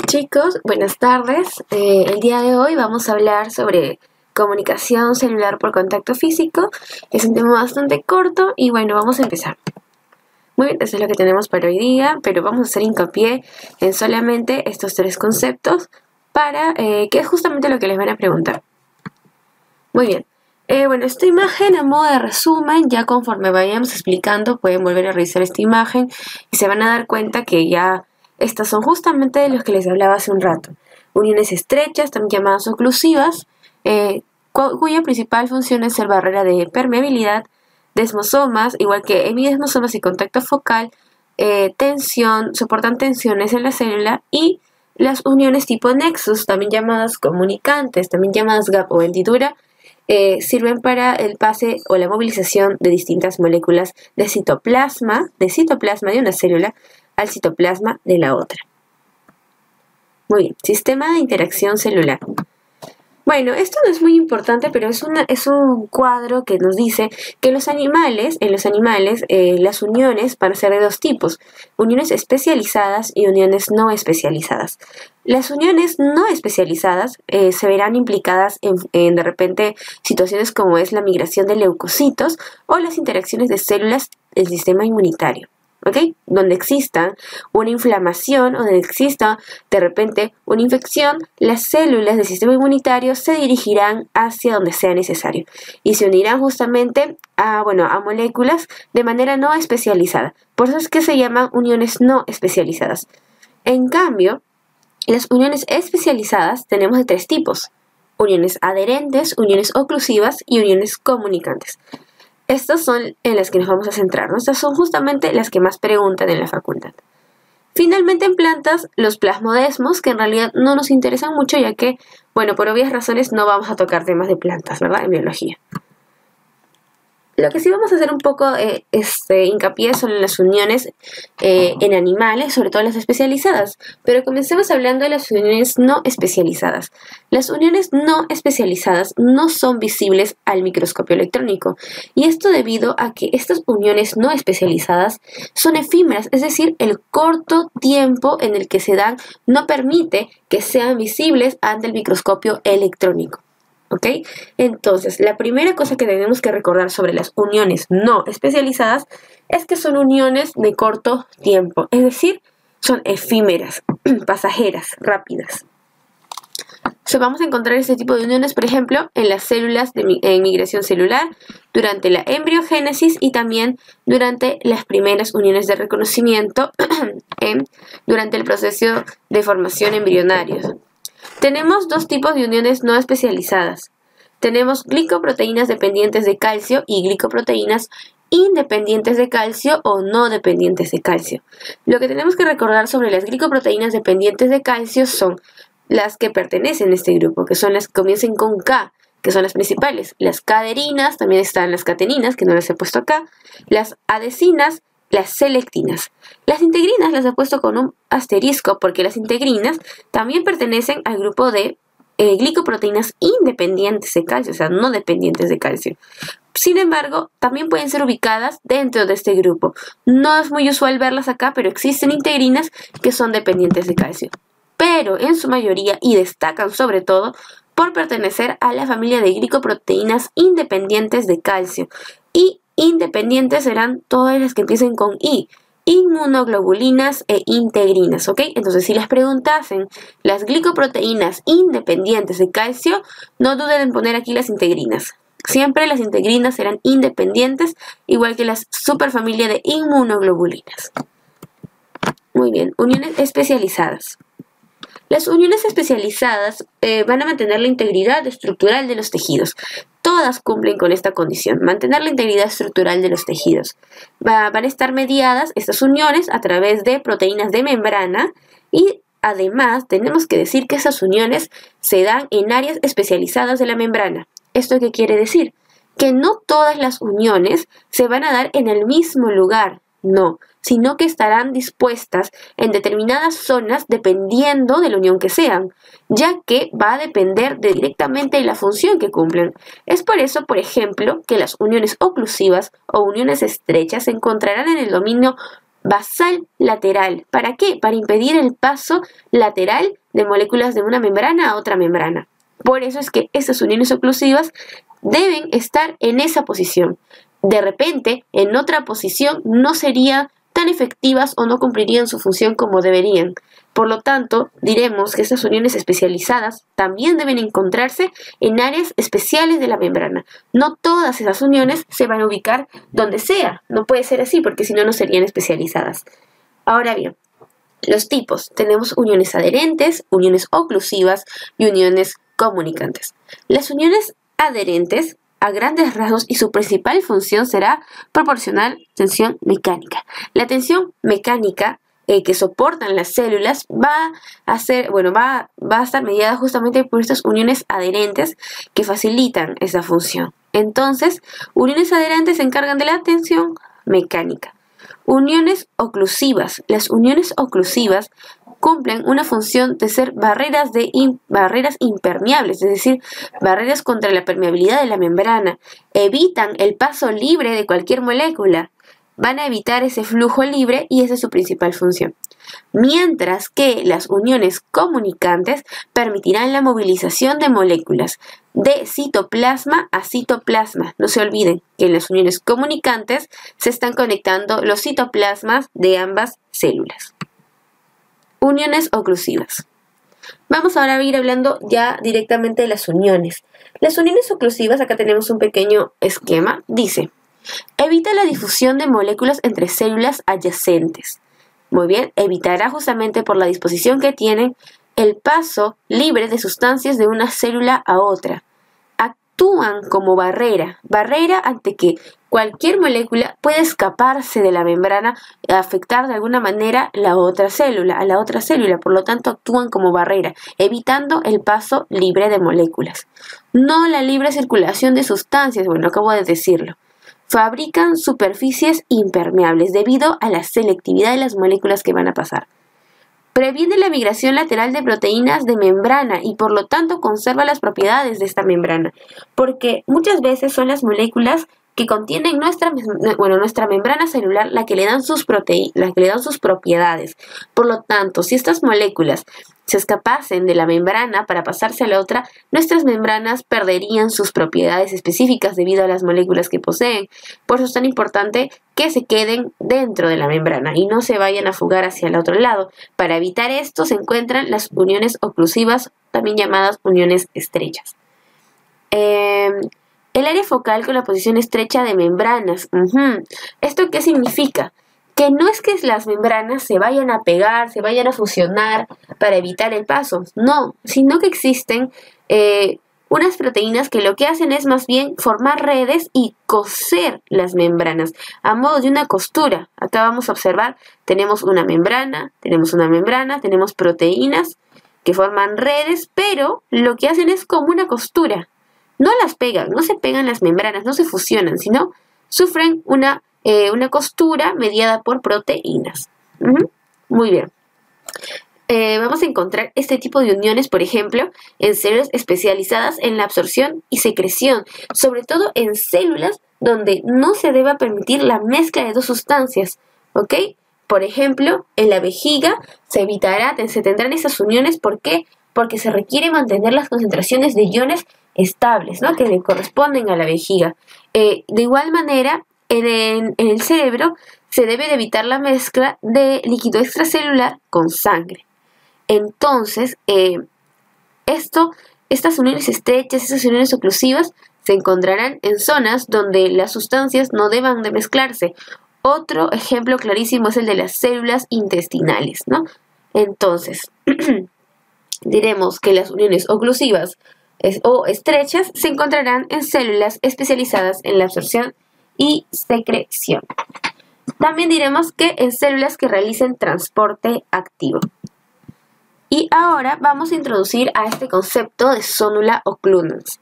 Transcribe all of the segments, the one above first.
Chicos, buenas tardes. El día de hoy vamos a hablar sobre comunicación celular por contacto físico. Es un tema bastante corto y bueno, vamos a empezar. Muy bien, eso es lo que tenemos para hoy día, pero vamos a hacer hincapié en solamente estos tres conceptos para que es justamente lo que les van a preguntar. Muy bien. Bueno, esta imagen a modo de resumen, ya conforme vayamos explicando, pueden volver a revisar esta imagen y se van a dar cuenta que ya estas son justamente de los que les hablaba hace un rato. Uniones estrechas, también llamadas oclusivas, cuya principal función es ser barrera de permeabilidad, desmosomas, igual que hemidesmosomas y contacto focal, soportan tensiones en la célula, y las uniones tipo nexus, también llamadas comunicantes, también llamadas gap o hendidura, sirven para el pase o la movilización de distintas moléculas de citoplasma de una célula al citoplasma de la otra. Muy bien, sistema de interacción celular. Bueno, esto no es muy importante, pero es un cuadro que nos dice que en los animales, las uniones van a ser de dos tipos: uniones especializadas y uniones no especializadas. Las uniones no especializadas se verán implicadas en de repente situaciones como es la migración de leucocitos o las interacciones de células del sistema inmunitario. ¿Okay? Donde exista una inflamación o donde exista de repente una infección, las células del sistema inmunitario se dirigirán hacia donde sea necesario y se unirán justamente a moléculas de manera no especializada. Por eso es que se llaman uniones no especializadas. En cambio, las uniones especializadas tenemos de tres tipos: uniones adherentes, uniones oclusivas y uniones comunicantes. Estas son en las que nos vamos a centrar, ¿no? Estas son justamente las que más preguntan en la facultad. Finalmente, en plantas, los plasmodesmos, que en realidad no nos interesan mucho, ya que, por obvias razones no vamos a tocar temas de plantas, ¿verdad? En biología. Lo que sí vamos a hacer un poco hincapié son en las uniones en animales, sobre todo las especializadas. Pero comencemos hablando de las uniones no especializadas. Las uniones no especializadas no son visibles al microscopio electrónico. Y esto debido a que estas uniones no especializadas son efímeras, es decir, el corto tiempo en el que se dan no permite que sean visibles ante el microscopio electrónico. ¿Ok? Entonces, la primera cosa que tenemos que recordar sobre las uniones no especializadas es que son uniones de corto tiempo, es decir, son efímeras, pasajeras, rápidas. Vamos a encontrar este tipo de uniones, por ejemplo, en las células en migración celular, durante la embriogénesis y también durante las primeras uniones de reconocimiento durante el proceso de formación embrionario. Tenemos dos tipos de uniones no especializadas. Tenemos glicoproteínas dependientes de calcio y glicoproteínas independientes de calcio o no dependientes de calcio. Lo que tenemos que recordar sobre las glicoproteínas dependientes de calcio son las que pertenecen a este grupo, que son las que comienzan con K, que son las principales. Las caderinas, también están las cateninas, que no las he puesto acá, las adesinas, las selectinas. Las integrinas las he puesto con un asterisco porque las integrinas también pertenecen al grupo de glicoproteínas independientes de calcio, o sea, no dependientes de calcio. Sin embargo, también pueden ser ubicadas dentro de este grupo. No es muy usual verlas acá, pero existen integrinas que son dependientes de calcio. Pero en su mayoría, y destacan sobre todo, por pertenecer a la familia de glicoproteínas independientes de calcio. Y independientes serán todas las que empiecen con I, inmunoglobulinas e integrinas, ¿ok? Entonces, si les preguntasen las glicoproteínas independientes de calcio, no duden en poner aquí las integrinas. Siempre las integrinas serán independientes, igual que las superfamilia de inmunoglobulinas. Muy bien, uniones especializadas. Las uniones especializadas van a mantener la integridad estructural de los tejidos. Todas cumplen con esta condición, mantener la integridad estructural de los tejidos. Van a estar mediadas estas uniones a través de proteínas de membrana y además tenemos que decir que esas uniones se dan en áreas especializadas de la membrana. ¿Esto qué quiere decir? Que no todas las uniones se van a dar en el mismo lugar. No, sino que estarán dispuestas en determinadas zonas dependiendo de la unión que sean, ya que va a depender directamente de la función que cumplen. Es por eso, por ejemplo, que las uniones oclusivas o uniones estrechas se encontrarán en el dominio basal lateral. ¿Para qué? Para impedir el paso lateral de moléculas de una membrana a otra membrana. Por eso es que estas uniones oclusivas deben estar en esa posición. De repente, en otra posición no serían tan efectivas o no cumplirían su función como deberían. Por lo tanto, diremos que estas uniones especializadas también deben encontrarse en áreas especiales de la membrana. No todas esas uniones se van a ubicar donde sea. No puede ser así porque si no, no serían especializadas. Ahora bien, los tipos. Tenemos uniones adherentes, uniones oclusivas y uniones comunicantes. Las uniones adherentes, a grandes rasgos, y su principal función será proporcionar tensión mecánica. La tensión mecánica que soportan las células va a estar mediada justamente por estas uniones adherentes que facilitan esa función. Entonces, uniones adherentes se encargan de la tensión mecánica. Uniones oclusivas. Las uniones oclusivas cumplen una función de ser barreras impermeables, es decir, barreras contra la permeabilidad de la membrana. Evitan el paso libre de cualquier molécula. Van a evitar ese flujo libre y esa es su principal función. Mientras que las uniones comunicantes permitirán la movilización de moléculas de citoplasma a citoplasma. No se olviden que en las uniones comunicantes se están conectando los citoplasmas de ambas células. Uniones oclusivas. Vamos ahora a ir hablando ya directamente de las uniones. Las uniones oclusivas, acá tenemos un pequeño esquema, dice: evita la difusión de moléculas entre células adyacentes. Muy bien, evitará justamente por la disposición que tienen el paso libre de sustancias de una célula a otra. Actúan como barrera ante que cualquier molécula puede escaparse de la membrana e afectar de alguna manera a la otra célula. Por lo tanto, actúan como barrera, evitando el paso libre de moléculas. No la libre circulación de sustancias, acabo de decirlo. Fabrican superficies impermeables debido a la selectividad de las moléculas que van a pasar. Previene la migración lateral de proteínas de membrana y por lo tanto conserva las propiedades de esta membrana, porque muchas veces son las moléculas que contienen nuestra membrana celular la que le dan sus propiedades. Por lo tanto, si estas moléculas se escapasen de la membrana para pasarse a la otra, nuestras membranas perderían sus propiedades específicas debido a las moléculas que poseen. Por eso es tan importante que se queden dentro de la membrana y no se vayan a fugar hacia el otro lado. Para evitar esto se encuentran las uniones oclusivas, también llamadas uniones estrechas. El área focal con la posición estrecha de membranas. ¿Esto qué significa? Que no es que las membranas se vayan a pegar, se vayan a fusionar para evitar el paso, no, sino que existen unas proteínas que lo que hacen es más bien formar redes y coser las membranas a modo de una costura. Acá vamos a observar, tenemos una membrana, tenemos proteínas que forman redes, pero lo que hacen es como una costura. No las pegan, no se pegan las membranas, no se fusionan, sino sufren una costura mediada por proteínas. Muy bien. Vamos a encontrar este tipo de uniones, por ejemplo, en células especializadas en la absorción y secreción, sobre todo en células donde no se deba permitir la mezcla de dos sustancias, ¿ok? Por ejemplo, en la vejiga se tendrán esas uniones, ¿por qué? Porque se requiere mantener las concentraciones de iones estables, ¿no?, que le corresponden a la vejiga. De igual manera, en el cerebro se debe de evitar la mezcla de líquido extracelular con sangre. Entonces, estas uniones estrechas, estas uniones oclusivas, se encontrarán en zonas donde las sustancias no deban de mezclarse. Otro ejemplo clarísimo es el de las células intestinales, ¿no? Entonces, diremos que las uniones oclusivas o estrechas se encontrarán en células especializadas en la absorción y secreción. También diremos que en células que realicen transporte activo. Y ahora vamos a introducir a este concepto de zónula occludens.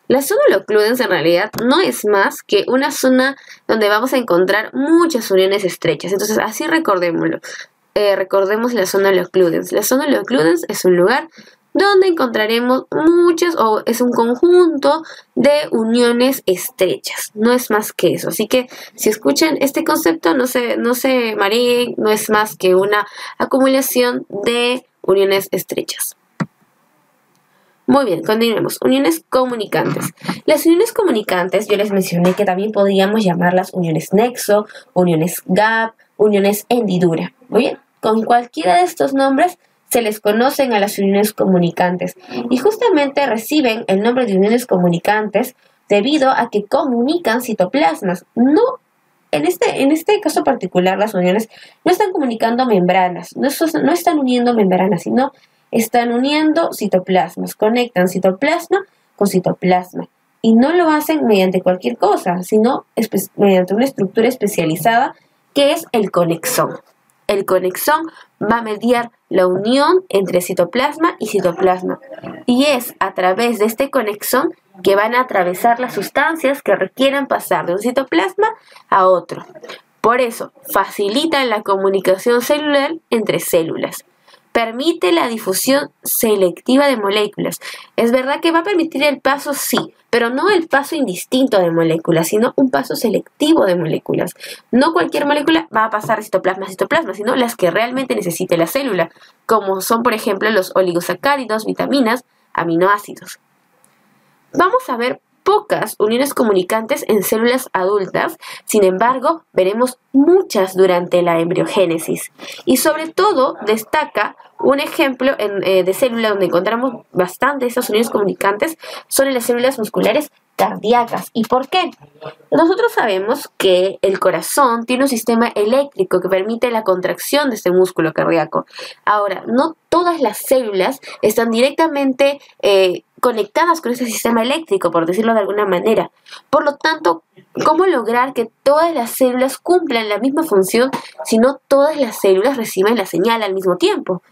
La zónula occludens en realidad no es más que una zona donde vamos a encontrar muchas uniones estrechas. Entonces, así recordémoslo. Recordemos la zónula occludens. La zónula occludens es un lugar donde encontraremos muchas, o es un conjunto de uniones estrechas, no es más que eso. Así que si escuchan este concepto, no se mareen, no es más que una acumulación de uniones estrechas. Muy bien, continuemos. Uniones comunicantes. Las uniones comunicantes, yo les mencioné que también podríamos llamarlas uniones nexo, uniones gap, uniones hendidura. Muy bien, con cualquiera de estos nombres se les conocen a las uniones comunicantes y justamente reciben el nombre de uniones comunicantes debido a que comunican citoplasmas. No, en este caso particular, las uniones no están comunicando membranas, no están uniendo membranas, sino están uniendo citoplasmas, conectan citoplasma con citoplasma y no lo hacen mediante cualquier cosa, sino mediante una estructura especializada que es el conexón. El conexón va a mediar la unión entre citoplasma y citoplasma y es a través de este conexón que van a atravesar las sustancias que requieran pasar de un citoplasma a otro. Por eso, facilitan la comunicación celular entre células. Permite la difusión selectiva de moléculas. Es verdad que va a permitir el paso, sí, pero no el paso indistinto de moléculas, sino un paso selectivo de moléculas. No cualquier molécula va a pasar de citoplasma a citoplasma, sino las que realmente necesite la célula, como son, por ejemplo, los oligosacáridos, vitaminas, aminoácidos. Vamos a ver pocas uniones comunicantes en células adultas, sin embargo, veremos muchas durante la embriogénesis. Y sobre todo destaca un ejemplo de célula donde encontramos bastante esas uniones comunicantes son en las células musculares cardíacas. ¿Y por qué? Nosotros sabemos que el corazón tiene un sistema eléctrico que permite la contracción de este músculo cardíaco. Ahora, no todas las células están directamente conectadas con ese sistema eléctrico, por decirlo de alguna manera. Por lo tanto, ¿cómo lograr que todas las células cumplan la misma función si no todas las células reciben la señal al mismo tiempo?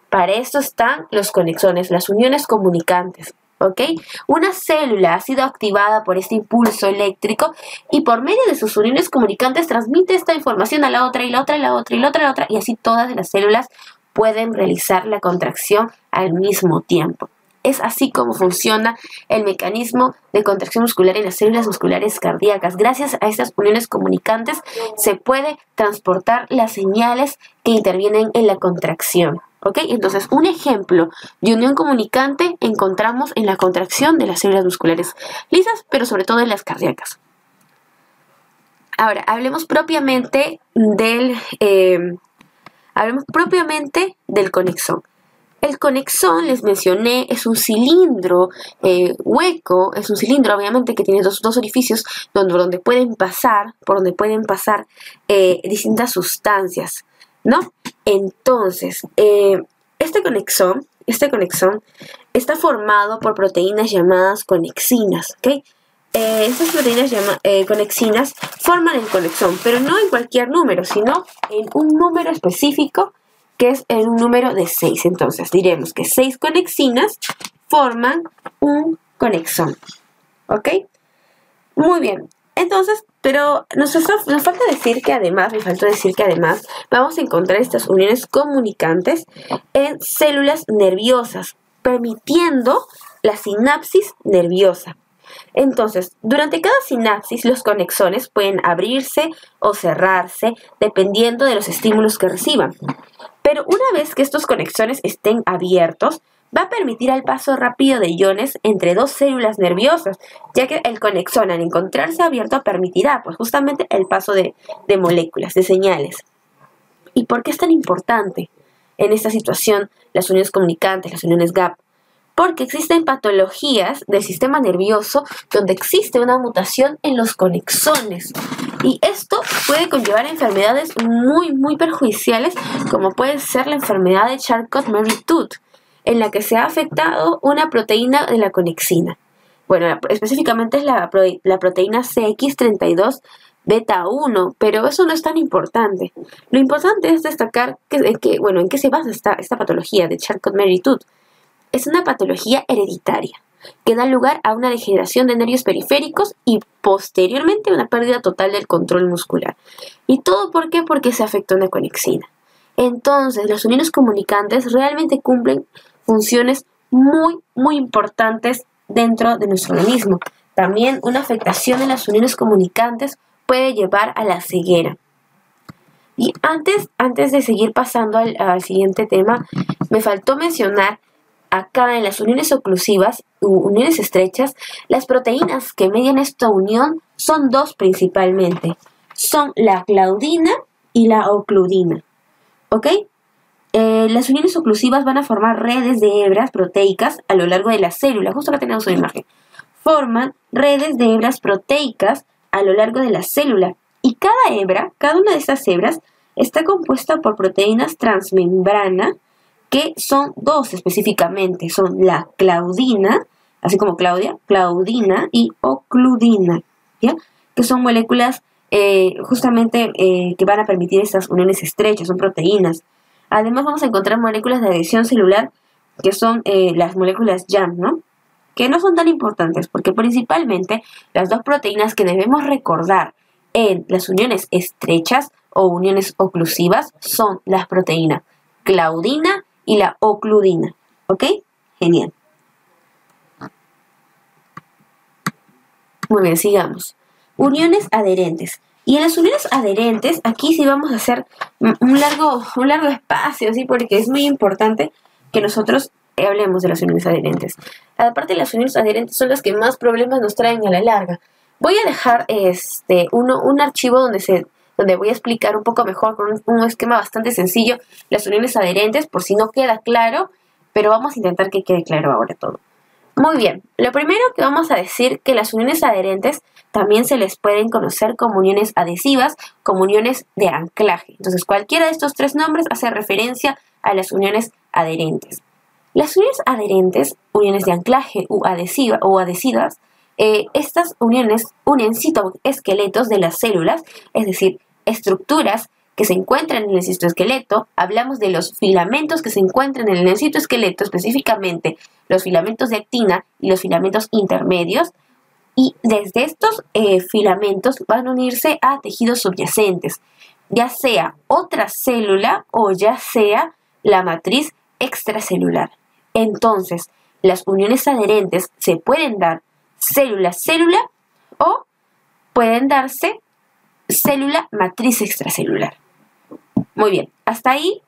Para esto están los conexones, las uniones comunicantes. ¿Ok? Una célula ha sido activada por este impulso eléctrico y por medio de sus uniones comunicantes transmite esta información a la otra y la otra y la otra y la otra y la otra y así todas las células pueden realizar la contracción al mismo tiempo. Es así como funciona el mecanismo de contracción muscular en las células musculares cardíacas. Gracias a estas uniones comunicantes se puede transportar las señales que intervienen en la contracción. ¿Ok? Entonces, un ejemplo de unión comunicante encontramos en la contracción de las células musculares lisas, pero sobre todo en las cardíacas. Ahora, hablemos propiamente del conexón. El conexón, les mencioné, es un cilindro hueco, es un cilindro obviamente que tiene dos orificios por donde pueden pasar distintas sustancias, ¿no? Entonces, este conexón está formado por proteínas llamadas conexinas, ¿ok? Estas proteínas conexinas forman el conexón, pero no en cualquier número, sino en un número específico que es en un número de 6. Entonces, diremos que 6 conexinas forman un conexón, ¿ok? Muy bien. Entonces, pero me faltó decir que además vamos a encontrar estas uniones comunicantes en células nerviosas, permitiendo la sinapsis nerviosa. Entonces, durante cada sinapsis, los conexones pueden abrirse o cerrarse dependiendo de los estímulos que reciban. Pero una vez que estos conexones estén abiertos, va a permitir el paso rápido de iones entre dos células nerviosas, ya que el conexón al encontrarse abierto permitirá pues justamente el paso de moléculas, de señales. ¿Y por qué es tan importante en esta situación las uniones comunicantes, las uniones gap? Porque existen patologías del sistema nervioso donde existe una mutación en los conexones. Y esto puede conllevar a enfermedades muy perjudiciales, como puede ser la enfermedad de Charcot-Marie-Tooth, en la que se ha afectado una proteína de la conexina. Bueno, específicamente es la proteína CX32 beta 1, pero eso no es tan importante. Lo importante es destacar en qué se basa esta patología de Charcot-Marie-Tooth. Es una patología hereditaria que da lugar a una degeneración de nervios periféricos y posteriormente una pérdida total del control muscular. ¿Y todo por qué? Porque se afecta una conexina. Entonces, las uniones comunicantes realmente cumplen funciones muy importantes dentro de nuestro organismo. También una afectación en las uniones comunicantes puede llevar a la ceguera. Y antes de seguir pasando al siguiente tema, me faltó mencionar acá en las uniones oclusivas u uniones estrechas, las proteínas que median esta unión son dos principalmente. Son la claudina y la ocludina. ¿Ok? Las uniones oclusivas van a formar redes de hebras proteicas a lo largo de la célula. Justo acá tenemos una imagen. Forman redes de hebras proteicas a lo largo de la célula. Y cada una de estas hebras, está compuesta por proteínas transmembrana, que son dos específicamente. Son la claudina, así como Claudia, claudina y ocludina, ¿ya? Que son moléculas justamente que van a permitir estas uniones estrechas, son proteínas. Además vamos a encontrar moléculas de adhesión celular, que son las moléculas YAM, ¿no? Que no son tan importantes, porque principalmente las dos proteínas que debemos recordar en las uniones estrechas o uniones oclusivas son las proteínas claudina y la ocludina. ¿Ok? Genial. Muy bien, sigamos. Uniones adherentes. Y en las uniones adherentes, aquí sí vamos a hacer un largo espacio, ¿sí? Porque es muy importante que nosotros hablemos de las uniones adherentes. Aparte, las uniones adherentes son las que más problemas nos traen a la larga. Voy a dejar un archivo donde voy a explicar un poco mejor con un esquema bastante sencillo las uniones adherentes, por si no queda claro, pero vamos a intentar que quede claro ahora todo. Muy bien, lo primero que vamos a decir que las uniones adherentes también se les pueden conocer como uniones adhesivas, como uniones de anclaje. Entonces, cualquiera de estos tres nombres hace referencia a las uniones adherentes. Las uniones adherentes, uniones de anclaje o adhesivas, estas uniones unen citoesqueletos de las células, es decir, estructuras que se encuentran en el citoesqueleto. Hablamos de los filamentos que se encuentran en el citoesqueleto, específicamente los filamentos de actina y los filamentos intermedios, y desde estos filamentos van a unirse a tejidos subyacentes, ya sea otra célula o ya sea la matriz extracelular. Entonces, las uniones adherentes se pueden dar célula-célula o pueden darse célula matriz extracelular. Muy bien, hasta ahí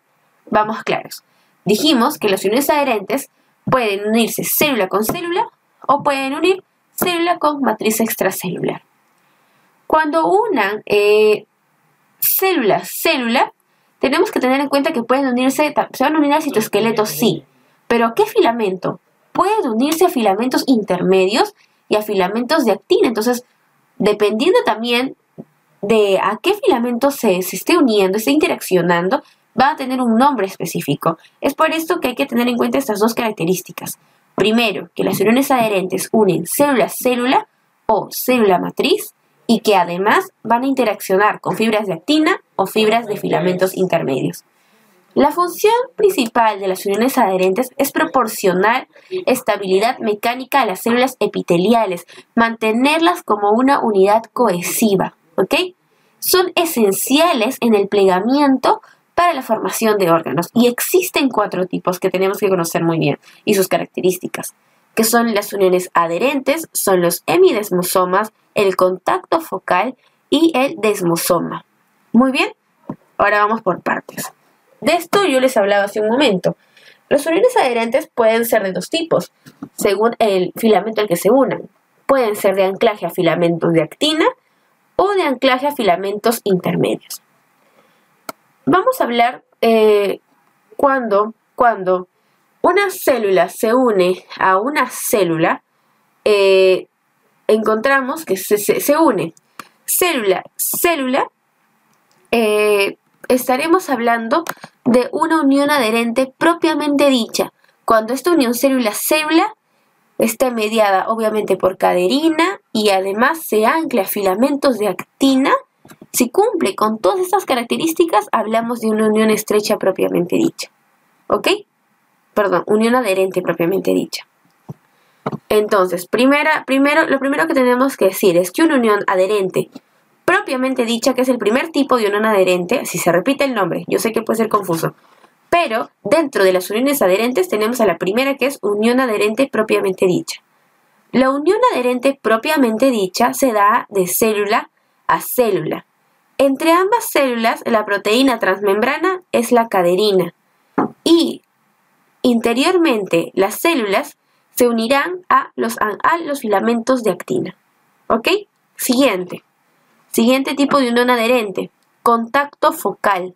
vamos claros. Dijimos que las uniones adherentes pueden unirse célula con célula o pueden unir célula con matriz extracelular. Cuando unan célula, tenemos que tener en cuenta que pueden unirse, se van a unir al citoesqueleto, sí, pero ¿qué filamento? Pueden unirse a filamentos intermedios y a filamentos de actina. Entonces, dependiendo también de a qué filamento se esté uniendo, esté interaccionando, va a tener un nombre específico. Es por esto que hay que tener en cuenta estas dos características. Primero, que las uniones adherentes unen célula-célula o célula matriz y que además van a interaccionar con fibras de actina o fibras de filamentos intermedios. La función principal de las uniones adherentes es proporcionar estabilidad mecánica a las células epiteliales, mantenerlas como una unidad cohesiva, ¿ok? Son esenciales en el plegamiento para la formación de órganos, y existen 4 tipos que tenemos que conocer muy bien y sus características, que son las uniones adherentes, son los hemidesmosomas, el contacto focal y el desmosoma. Muy bien, ahora vamos por partes. De esto yo les hablaba hace un momento. Las uniones adherentes pueden ser de 2 tipos, según el filamento al que se unan. Pueden ser de anclaje a filamentos de actina o de anclaje a filamentos intermedios. Vamos a hablar cuando una célula se une a una célula, encontramos que se une célula, estaremos hablando de una unión adherente propiamente dicha, cuando esta unión célula-célula está mediada obviamente por caderina y además se ancla a filamentos de actina. Si cumple con todas estas características, hablamos de una unión estrecha propiamente dicha. ¿Ok? Perdón, unión adherente propiamente dicha. Entonces, lo primero que tenemos que decir es que una unión adherente propiamente dicha, que es el primer tipo de unión adherente, si se repite el nombre, yo sé que puede ser confuso, Pero dentro de las uniones adherentes tenemos a la primera, que es unión adherente propiamente dicha. La unión adherente propiamente dicha se da de célula a célula. Entre ambas células, la proteína transmembrana es la caderina y interiormente las células se unirán a los filamentos de actina. ¿Ok? Siguiente tipo de unión adherente, contacto focal.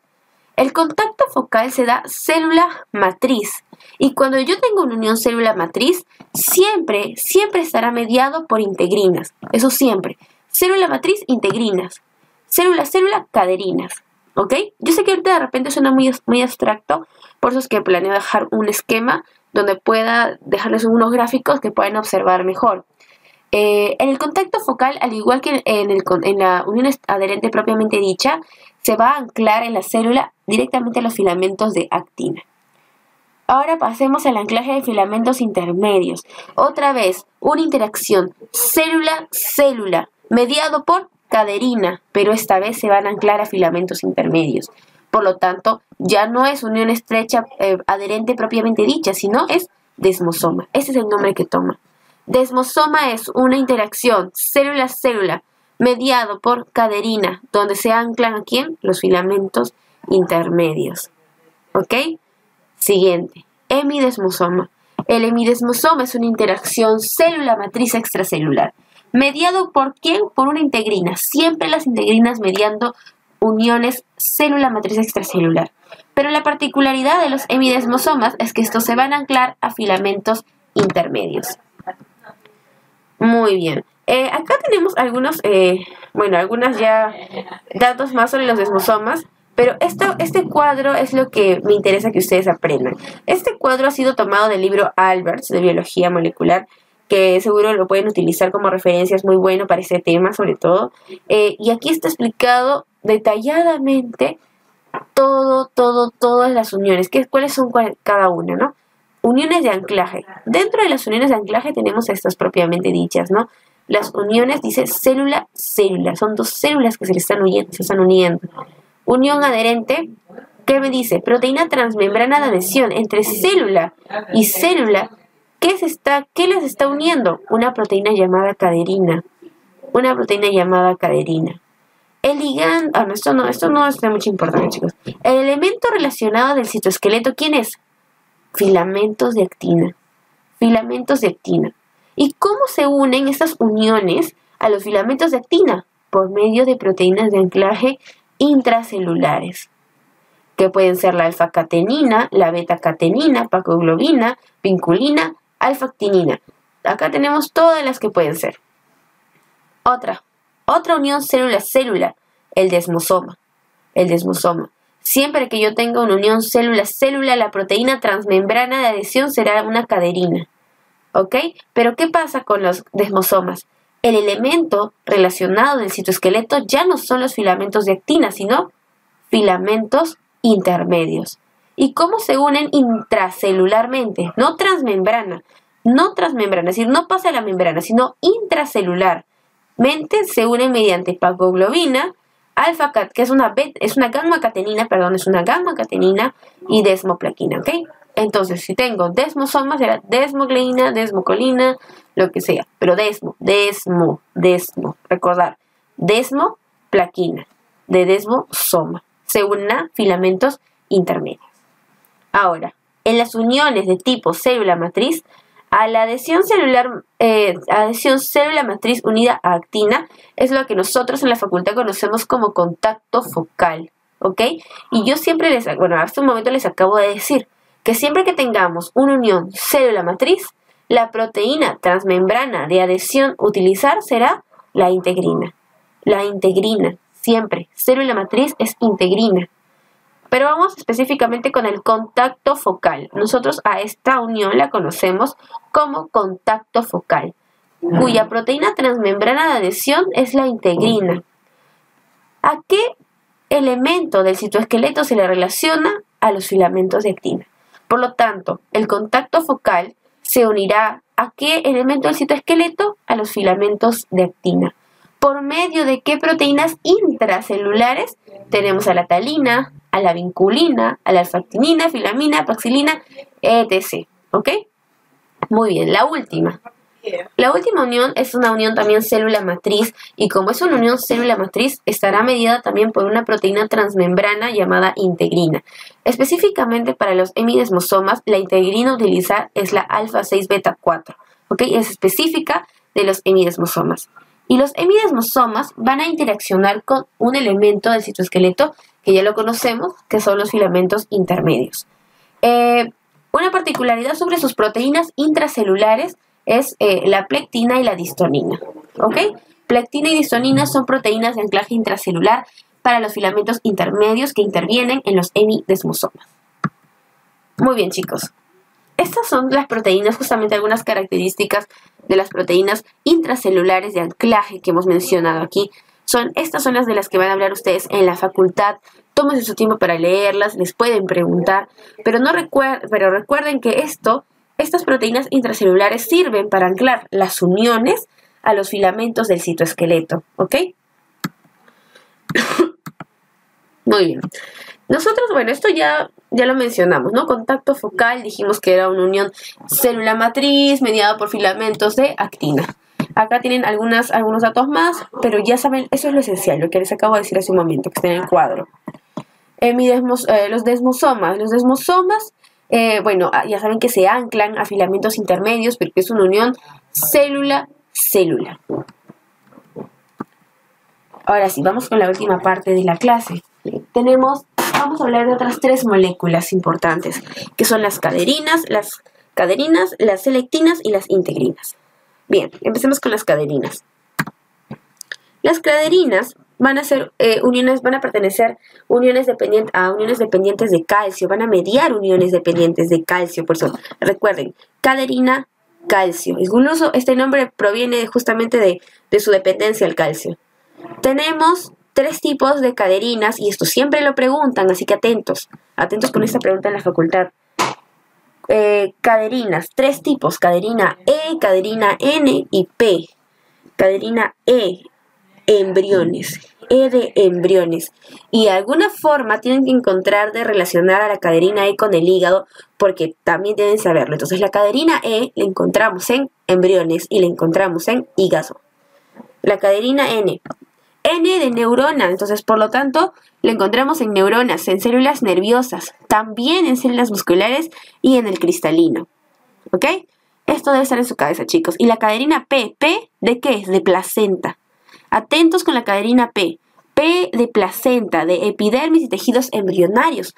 El contacto focal se da célula matriz y cuando yo tengo una unión célula matriz, siempre estará mediado por integrinas. Eso siempre. Célula matriz, integrinas. Célula, caderinas. ¿Ok? Yo sé que ahorita de repente suena muy abstracto, por eso es que planeo dejar un esquema donde pueda dejarles unos gráficos que puedan observar mejor. En el contacto focal, al igual que en la unión adherente propiamente dicha, se va a anclar en la célula directamente a los filamentos de actina. Ahora pasemos al anclaje de filamentos intermedios. Otra vez, una interacción célula-célula, mediado por caderina, pero esta vez se van a anclar a filamentos intermedios. Por lo tanto, ya no es unión estrecha adherente propiamente dicha, sino es desmosoma. Ese es el nombre que toma. Desmosoma es una interacción célula-célula mediado por caderina, donde se anclan ¿a quién? Los filamentos intermedios. ¿Ok? Siguiente, hemidesmosoma. El hemidesmosoma es una interacción célula-matriz extracelular. ¿Mediado por quién? Por una integrina. Siempre las integrinas mediando uniones célula-matriz extracelular. Pero la particularidad de los hemidesmosomas es que estos se van a anclar a filamentos intermedios. Muy bien. Acá tenemos algunos ya datos más sobre los desmosomas, pero este cuadro es lo que me interesa que ustedes aprendan. Este cuadro ha sido tomado del libro Alberts de biología molecular, que seguro lo pueden utilizar como referencia, es muy bueno para este tema sobre todo. Y aquí está explicado detalladamente todas las uniones, cuáles son cada una, ¿no? Uniones de anclaje. Dentro de las uniones de anclaje tenemos estas propiamente dichas, ¿no? Las uniones, dice célula-célula. Son dos células que se están uniendo. Unión adherente, ¿qué me dice? Proteína transmembrana de adhesión entre célula y célula. ¿Qué las está uniendo? Una proteína llamada caderina. El ligando... esto no es de mucha importancia, chicos. El elemento relacionado del citoesqueleto, ¿quién es? Filamentos de actina. ¿Y cómo se unen estas uniones a los filamentos de actina? Por medio de proteínas de anclaje intracelulares, que pueden ser la alfa-catenina, la beta-catenina, pacoglobina, vinculina, alfa-actinina. Acá tenemos todas las que pueden ser. Otra unión célula-célula, el desmosoma. Siempre que yo tenga una unión célula-célula, la proteína transmembrana de adhesión será una caderina. ¿Ok? Pero ¿qué pasa con los desmosomas? El elemento relacionado del citoesqueleto ya no son los filamentos de actina, sino filamentos intermedios. ¿Y cómo se unen intracelularmente? No transmembrana, es decir, no pasa a la membrana, sino intracelularmente se unen mediante pacoglobina, alfa-cat, que es una gamma-catenina, y desmoplaquina, ¿ok? Entonces, si tengo desmosomas, será desmogleína, desmocolina, lo que sea. Pero recordar, desmoplaquina, de desmosoma. Se unen a filamentos intermedios. Ahora, en las uniones de tipo célula matriz, a la adhesión célula matriz unida a actina es lo que nosotros en la facultad conocemos como contacto focal, ¿ok? Y yo siempre hasta un momento les acabo de decir que siempre que tengamos una unión célula matriz, la proteína transmembrana de adhesión utilizar será la integrina. Siempre. Célula matriz es integrina. Pero vamos específicamente con el contacto focal. Nosotros a esta unión la conocemos como contacto focal, cuya proteína transmembrana de adhesión es la integrina. ¿A qué elemento del citoesqueleto se le relaciona? A los filamentos de actina. Por lo tanto, el contacto focal se unirá ¿a qué elemento del citoesqueleto? A los filamentos de actina. ¿Por medio de qué proteínas intracelulares? Tenemos a la talina, a la vinculina, a la alfactinina, filamina, paxilina, etc. ¿Ok? Muy bien, la última. La última unión es una unión también célula-matriz, y como es una unión célula-matriz, estará medida también por una proteína transmembrana llamada integrina. Específicamente para los hemidesmosomas, la integrina a utilizar es la alfa-6-beta-4, ¿ok? Es específica de los hemidesmosomas. Y los hemidesmosomas van a interaccionar con un elemento del citoesqueleto que ya lo conocemos, que son los filamentos intermedios. Una particularidad sobre sus proteínas intracelulares es la plectina y la distonina. ¿Ok? Plectina y distonina son proteínas de anclaje intracelular para los filamentos intermedios que intervienen en los hemidesmosomas. Muy bien, chicos. Estas son las proteínas, justamente algunas características de las proteínas intracelulares de anclaje que hemos mencionado aquí. Estas son las de las que van a hablar ustedes en la facultad. Tómense su tiempo para leerlas, les pueden preguntar, pero recuerden que estas proteínas intracelulares sirven para anclar las uniones a los filamentos del citoesqueleto, ¿ok? Muy bien. Nosotros, bueno, esto ya lo mencionamos, ¿no? Contacto focal, dijimos que era una unión célula matriz mediada por filamentos de actina. Acá tienen algunos datos más, pero ya saben, eso es lo esencial, lo que les acabo de decir hace un momento, que está en el cuadro. Los desmosomas. Los desmosomas, bueno, ya saben que se anclan a filamentos intermedios, porque es una unión célula-célula. Ahora sí, vamos con la última parte de la clase. Vamos a hablar de otras 3 moléculas importantes, que son las caderinas, las selectinas y las integrinas. Bien, empecemos con las caderinas. Las caderinas van a ser van a pertenecer a uniones dependientes de calcio, van a mediar uniones dependientes de calcio. Por eso, recuerden, caderina, calcio. Incluso este nombre proviene justamente de su dependencia al calcio. Tenemos 3 tipos de caderinas, y esto siempre lo preguntan, así que atentos con esta pregunta en la facultad. Caderinas, 3 tipos: caderina E, caderina N y P. Caderina E, embriones, E de embriones. Y de alguna forma tienen que encontrar de relacionar a la caderina E con el hígado, porque también deben saberlo. Entonces la caderina E la encontramos en embriones y la encontramos en hígado. La caderina N de neurona, entonces por lo tanto la encontramos en neuronas, en células nerviosas, también en células musculares y en el cristalino. ¿Ok? Esto debe estar en su cabeza, chicos. Y la caderina P ¿de qué es? De placenta. Atentos con la caderina P de placenta, de epidermis y tejidos embrionarios.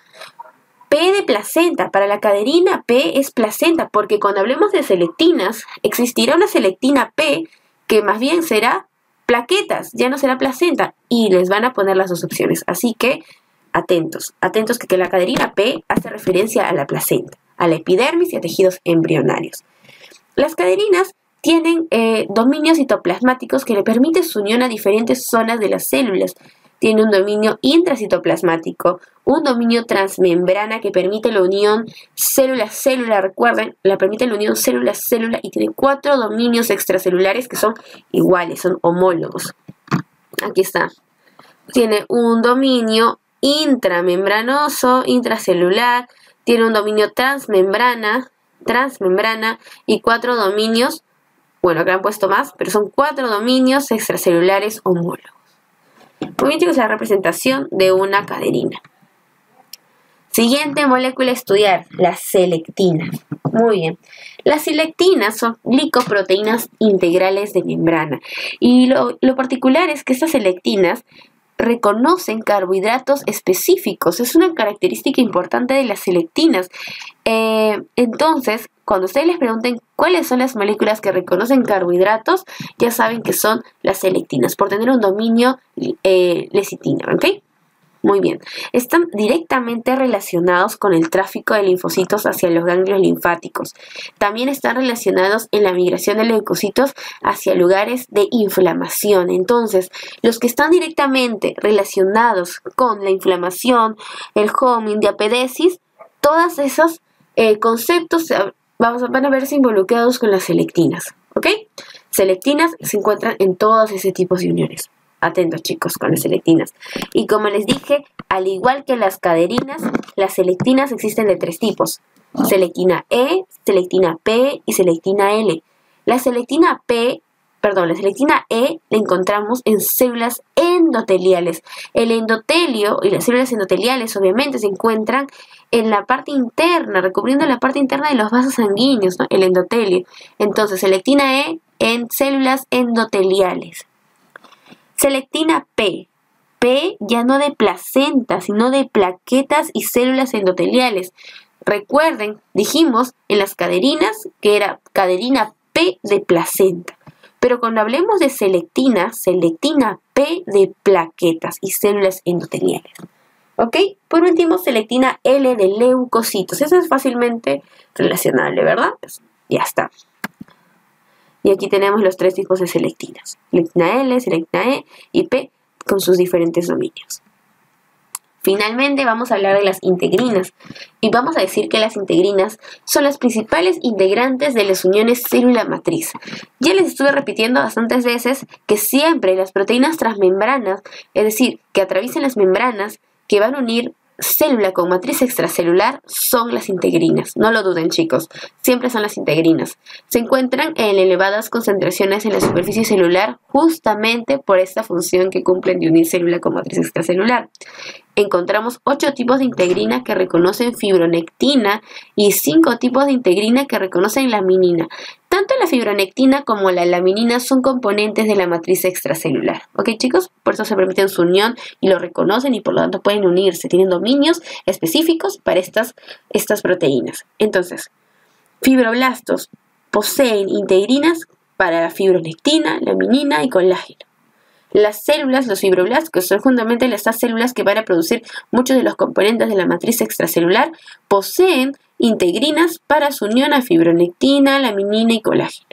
P de placenta, para la caderina P es placenta, porque cuando hablemos de selectinas, existirá una selectina P que más bien será plaquetas, ya no será placenta, y les van a poner las 2 opciones. Así que atentos que la caderina P hace referencia a la placenta, a la epidermis y a tejidos embrionarios. Las caderinas tienen dominios citoplasmáticos que le permiten su unión a diferentes zonas de las células. Tiene un dominio intracitoplasmático, un dominio transmembrana que permite la unión célula-célula, recuerden, permite la unión célula-célula, y tiene 4 dominios extracelulares que son iguales, son homólogos. Aquí está. Tiene un dominio intramembranoso, intracelular, tiene un dominio transmembrana y 4 dominios, bueno, acá han puesto más, pero son 4 dominios extracelulares homólogos. Muy bien, chicos, la representación de una caderina. Siguiente molécula a estudiar, las selectinas. Muy bien. Las selectinas son glicoproteínas integrales de membrana. Y lo particular es que estas selectinas reconocen carbohidratos específicos. Es una característica importante de las selectinas. Entonces, cuando ustedes les pregunten cuáles son las moléculas que reconocen carbohidratos, ya saben que son las selectinas, por tener un dominio lecitina, ¿ok? Muy bien. Están directamente relacionados con el tráfico de linfocitos hacia los ganglios linfáticos. También están relacionados en la migración de leucocitos hacia lugares de inflamación. Entonces, los que están directamente relacionados con la inflamación, el homing, diapedesis, todos esos conceptos van a verse involucrados con las selectinas. ¿ok? Selectinas se encuentran en todos ese tipos de uniones. Atentos, chicos, con las selectinas. Y como les dije, al igual que las caderinas, las selectinas existen de 3 tipos. Selectina E, selectina P y selectina L. La selectina E la encontramos en células endoteliales. El endotelio y las células endoteliales obviamente se encuentran en la parte interna, recubriendo la parte interna de los vasos sanguíneos, ¿no? El endotelio. Entonces, selectina E en células endoteliales. Selectina P. P ya no de placenta, sino de plaquetas y células endoteliales. Recuerden, dijimos en las caderinas que era caderina P de placenta. Pero cuando hablemos de selectina P de plaquetas y células endoteliales. ¿Ok? Por último, selectina L de leucocitos. Eso es fácilmente relacionable, ¿verdad? Pues ya está. Y aquí tenemos los 3 tipos de selectinas. Selectina L, selectina E y P con sus diferentes dominios. Finalmente vamos a hablar de las integrinas. Y vamos a decir que las integrinas son las principales integrantes de las uniones célula-matriz. Ya les estuve repitiendo bastantes veces que siempre las proteínas transmembranas, es decir, que atraviesan las membranas que van a unir célula con matriz extracelular, son las integrinas. No lo duden, chicos, siempre son las integrinas. Se encuentran en elevadas concentraciones en la superficie celular justamente por esta función que cumplen de unir célula con matriz extracelular. Encontramos 8 tipos de integrina que reconocen fibronectina y 5 tipos de integrina que reconocen laminina. Tanto la fibronectina como la laminina son componentes de la matriz extracelular. ¿Ok, chicos? Por eso se permiten su unión y lo reconocen y por lo tanto pueden unirse. Tienen dominios específicos para estas proteínas. Entonces, fibroblastos poseen integrinas para la fibronectina, laminina y colágeno. Las células, los fibroblastos, que son fundamentalmente estas células que van a producir muchos de los componentes de la matriz extracelular, poseen integrinas para su unión a fibronectina, laminina y colágeno.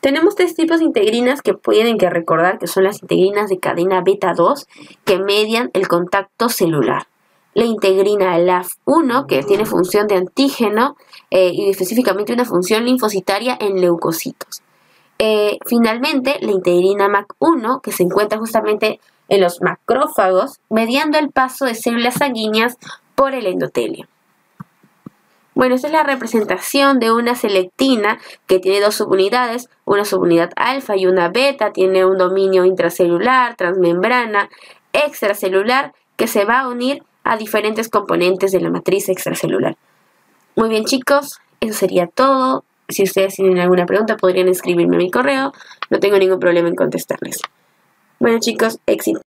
Tenemos 3 tipos de integrinas que pueden recordar que son las integrinas de cadena beta 2 que median el contacto celular. La integrina LAF1, que tiene función de antígeno y específicamente una función linfocitaria en leucocitos. Finalmente, la integrina MAC1, que se encuentra justamente en los macrófagos, mediando el paso de células sanguíneas por el endotelio. Bueno, esta es la representación de una selectina que tiene 2 subunidades, una subunidad alfa y una beta, tiene un dominio intracelular, transmembrana, extracelular, que se va a unir a diferentes componentes de la matriz extracelular. Muy bien, chicos, eso sería todo. Si ustedes tienen alguna pregunta, podrían escribirme a mi correo. No tengo ningún problema en contestarles. Bueno, chicos, éxito.